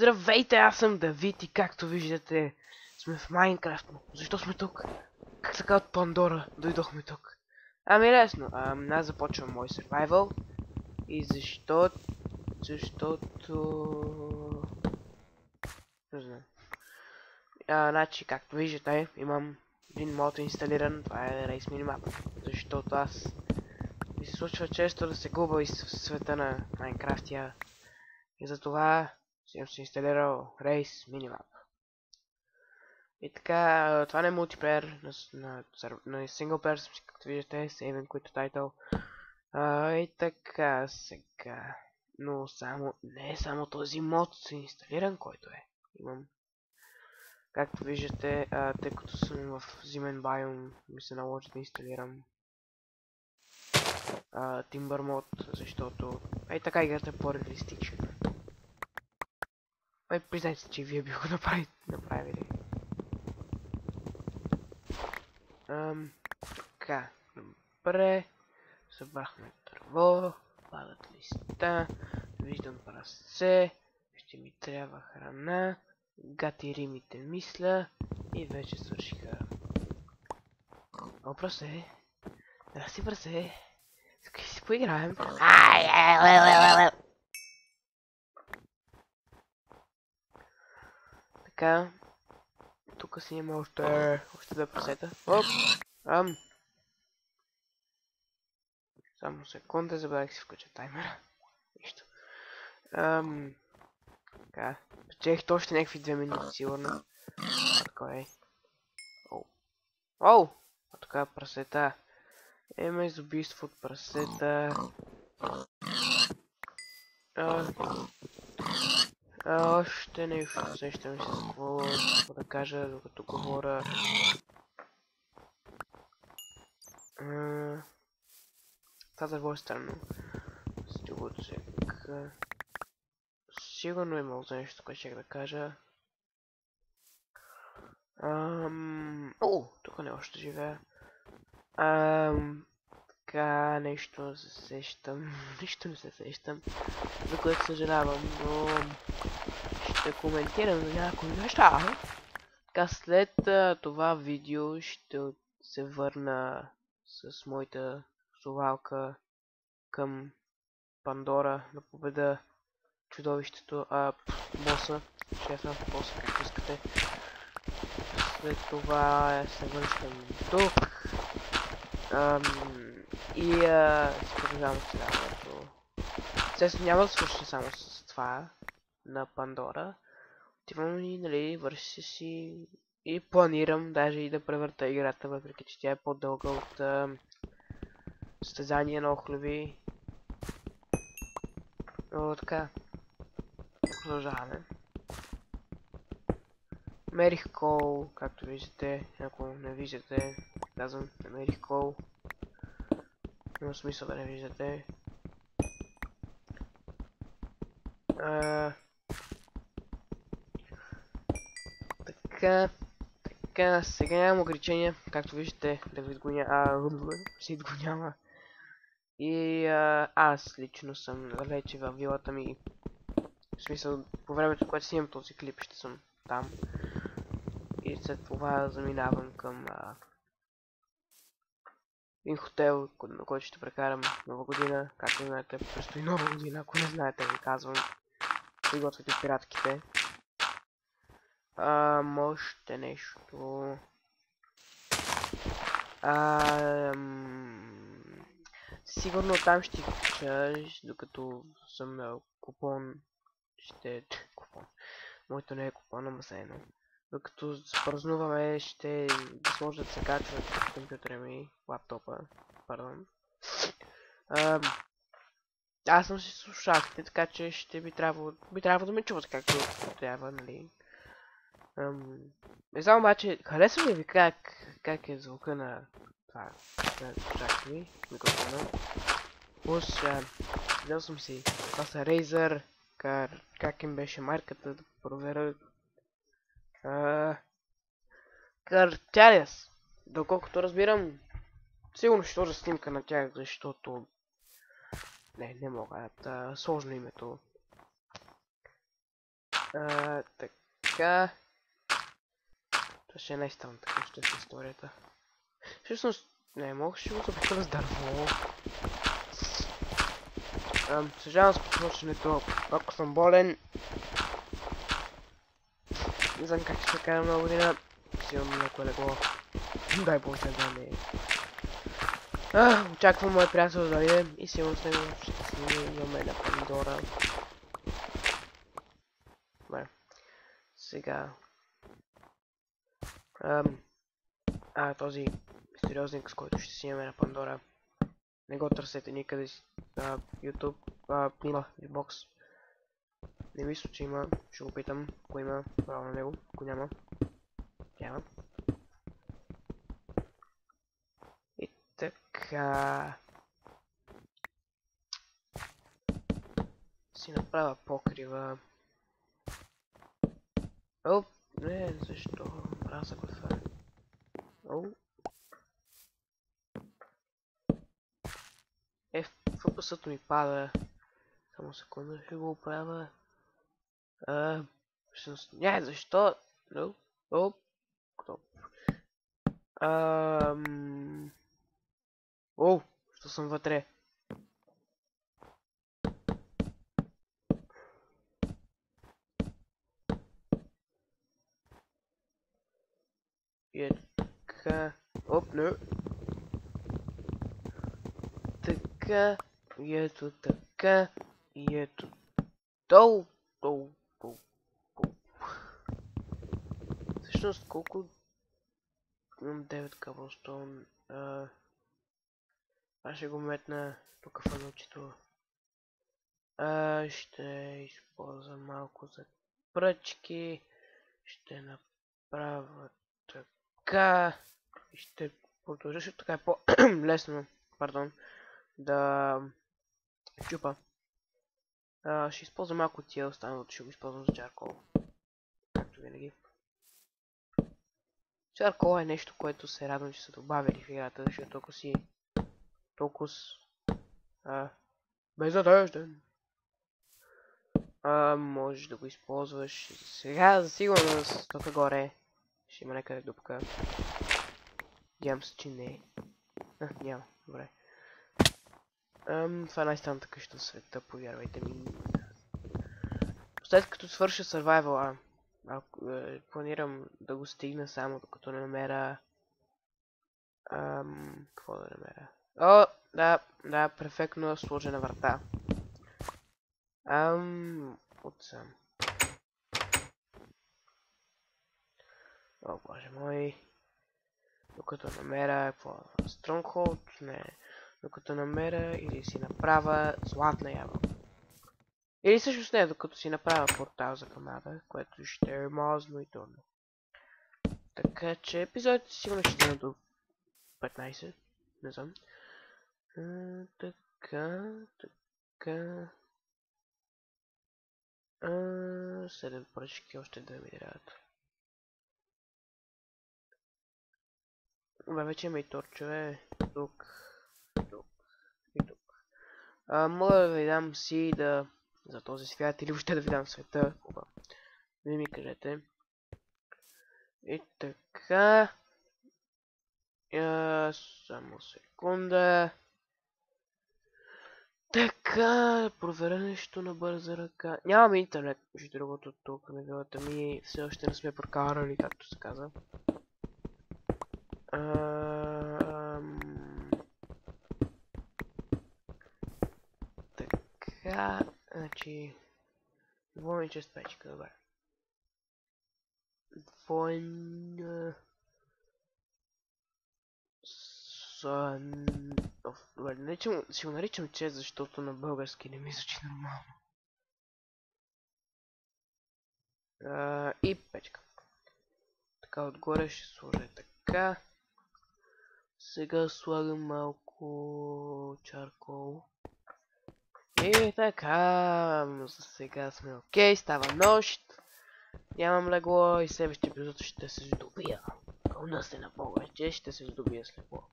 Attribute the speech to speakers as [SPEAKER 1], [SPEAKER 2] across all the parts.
[SPEAKER 1] Здравейте, аз съм Давид и както виждате сме в Майнкрафт. Защо сме тук? Как така от Пандора дойдохме тук? Ами лесно, аз започвам мой survival. И защото... Не знам. Значи, както виждате, имам един мод инсталиран, това е Race Minimap. Защото аз ми се случва често да се губа из света на Майнкрафтия. И затова съм си инсталирал Race Minimap. И така, това не е мултиплеер, на синглплеер съм си, както виждате, Saving Quit Title. И така, сега. Но не е само този мод се инсталиран, който е. Имам. Както виждате, тъй като съм в зимен биом, ми се наложи да инсталирам Timber мод, защото така играта е по-реалистична. Признайте, че вие би го направили. Така, добре. Събрахме дърво, падат листа, виждам прасе, ще ми трябва храна, гати римите мисля и вече свършиха. О, прасе, здрасти прасе, искай си поиграем. Така, тук си има още две прасета. Оп, само секунда, забравих си включа таймера. Нищо. Така. Печелих още някакви 2 минути, сигурно. Така е. Оу! Така, прасета. Има изубийство от прасета. Още нещо. Сещам се с какво да кажа, докато говоря. Това дърво е странно. Стилото се. Сигурно имал за нещо, което ще да кажа. Тук не още живея. Така, нещо не се сещам. Нищо не се сещам. За което съжалявам, но ще коментирам за някои неща. Така, след това видео ще се върна с моята совалка към Пандора да победа чудовището, боса, шефа, боса, както искате. След това се връщам тук. И се продължавам с следването. Естествено няма да свърши само с това на Пандора. Отивам и, нали, върши си и планирам даже и да превърта играта, въпреки че тя е по-дълга от състезание на охлюви. Но така. Продължаваме. Намерих кол, както виждате, ако не виждате, казвам, намерих кол. Има смисъл да не виждате. Така, сега нямам ограничения, както виждате, Давид го няма. И аз лично съм далече във вилата ми. В смисъл, по времето, което снимам този клип, ще съм там. И след това заминавам към един хотел, на който ще прекарам нова година. Както знаете, предстои нова година, ако не знаете, ви казвам. Приготвяйте пиратките. Още нещо. Сигурно там ще качаш, докато съм на купон. Купон. Моето не е купон, ама се едно. Докато се празнуваме, ще може да се качват в компютъра ми, лаптопа, пардон. Аз съм си слушалките, така че ще би трябвало да ме чуват както трябва, нали. Не знам обаче, харесва ли ви как е звука на това, на слушалките ми, микрофона. Плюс, взел съм си, това са Razer, как им беше марката, да проверя. Картялес. Доколкото разбирам, сигурно ще сложа снимка на тях, защото не мога, сложно името. Така. Това ще е най-странната къща с историята. Всъщност, не мога, ще го запитам с дърво. Съжалявам с посочването, ако съм болен. Не знам как ще кажа много година. Си имам някое легло. Дай Боже да не е. Очаквам мой приятел да дойде и сигурно с него ще снимаме на Пандора. Добре. Сега. Този мистериозник, с който ще снимаме на Пандора. Не го търсете никъде си. YouTube. Има Xbox. Не мисля, че има. Ще го питам, ако има право на него. Ако няма. Няма. И така. Си направя покрива. Оп, не, защо? Мраза го това. Оу. FPS-ът ми пада. Само секунда, ще го оправя. Всъщност, не, защо? Оп. Оу, що съм вътре? И е така. Оп, не. Така. И ето така. И ето. Долу. Всъщност, колко... Имам 9 каблстон. Аз ще го метна тук в анучето. Ще използвам малко за пръчки. Ще направя така. И ще продължа, защото така е по-лесно, пардон, да чупа. Ще използвам малко тия, останалото ще го използвам за чаркол. Както винаги. Чаркол е нещо, което се радвам, че са добавили в играта, защото ако си толкова безнадежден, можеш да го използваш. Сега за сигурност тук горе ще има някъде дупка. Надявам се, че не. Няма. Добре. Това е най-странната къща в света, повярвайте ми. След като свърша survival, планирам да го стигна само докато не намеря... какво да намеря? О, да, перфектно сложена врата. Отсам. О, боже мой. Докато намеря... какво? Stronghold? Не. Докато намеря или си направя златна ябълка. Или всъщност не, докато си направя портал за Канада, което ще е мазно и трудно. Така че епизодите сигурно ще стигнат до 15. Не знам. Така. 7 пръчки, още 2 ми трябват. Вече има и торчове. Тук. И тук. Мога да ви дам си да... за този свят или въобще да ви дам света. Вие ми кажете. И така. Само секунда. Така, проверя нещо на бърза ръка. Нямам интернет, между другото тук на вилата ми. Все още не сме прокарали, както се казва. Така, значи... Двойна чест печка, добре. Двойна... Добре, ще го наричам чест, защото на български не ми звучи нормално. И печка. Така, отгоре ще сложа така. Сега слагам малко чаркол. И така, за сега сме окей, става нощ. Нямам легло и следващия епизод ще се здобия. Пълна се на повече, ще се здобия с легло.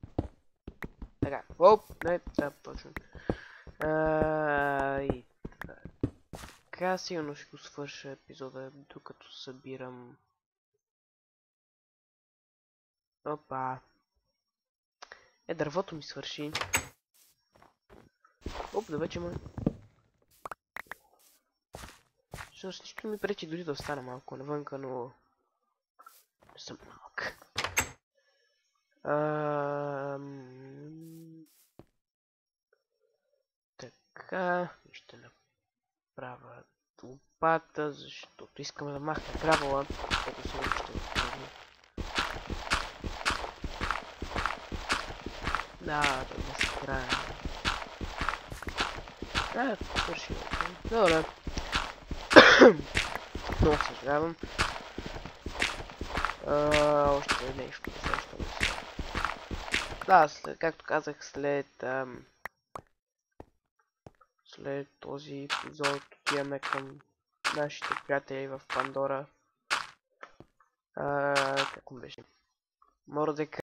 [SPEAKER 1] Така, оп, не, да, точно. И Така, сигурно ще го свърша епизода, докато събирам... Опа! Дървото ми свърши. Оп, да вече ме... Всъщност нищо ми пречи дори да остана малко навънка, но... Не съм малък. Така... Ще направя лопата, защото искам да махна гравола, което се ще отправя. Да, да се края. Свърши. Добре. Много съжалявам. Още нещо. Да, както казах, след този епизод отиваме към нашите приятели в Пандора. Как му беше? Мордека.